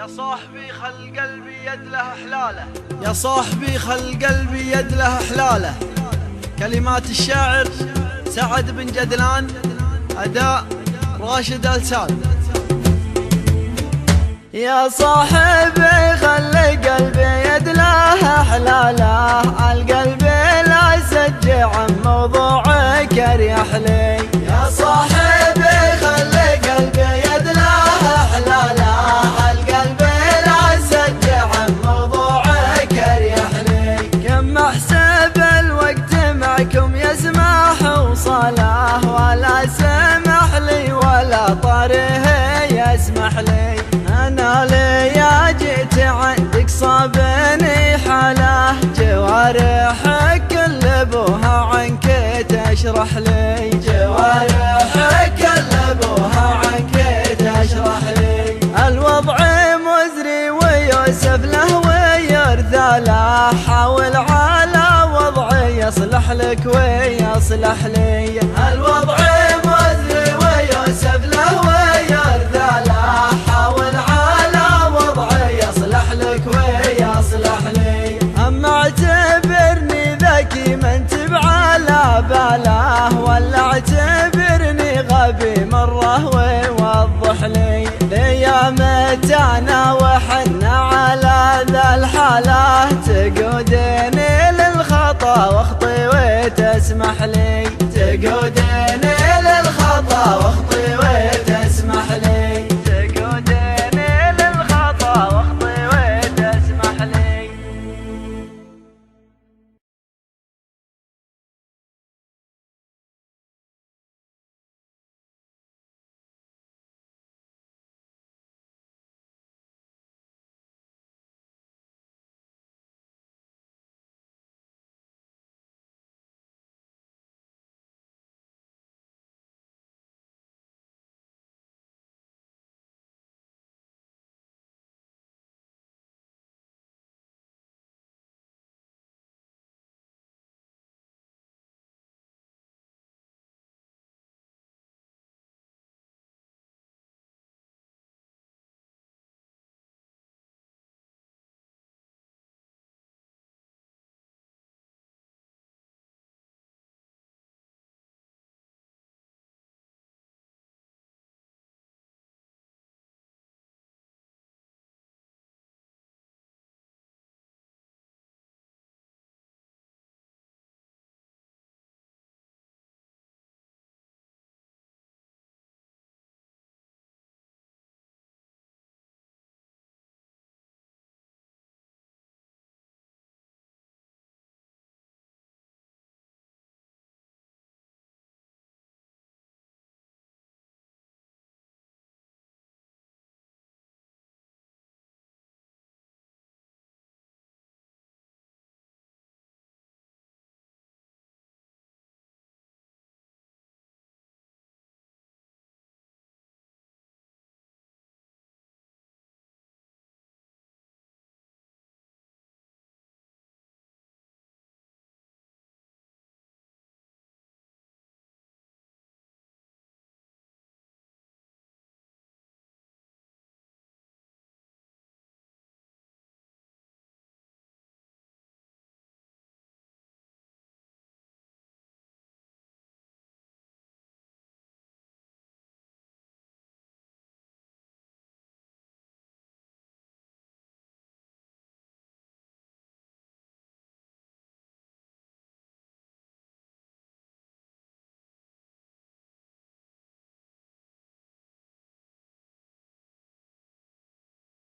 يا صاحبي خل قلبي يد له حلاله، يا صاحبي خل قلبي يد له حلاله. كلمات الشاعر سعد بن جدلان، أداء راشد السال. يا صاحبي خلي قلبي يد له حلاله، القلب لا يسجع عن موضوعك اريح لي. يا صاحبي خلي قلبي يد له حلاله، القلب لا يسجع عن موضوعك اريح لي. كم احسب الوقت معكم يسمح وصاله، ولا سمح لي ولا طاره يسمح لي. أنا ليا جيت عندك صابني حاله، جوارحك كل ابوها عنك تشرح لي. جوارحك كل ابوها عنك تشرح لي. الوضع مزري ويوسف له ويرثى له، حاول على وضعي يصلح لك ويصلح لي. الوضع مزري ويوسف له ويرثى له، حاول على وضعي يصلح لك ويصلح لي. أما اعتبرني ذكي ما انت على باله، ولا اعتبرني غبي مرة ووضح لي. ليا متى انا وحنا على ذا الحالة، تقودني للخطا واخطي وتسمح لي. تقودني للخطا واخطي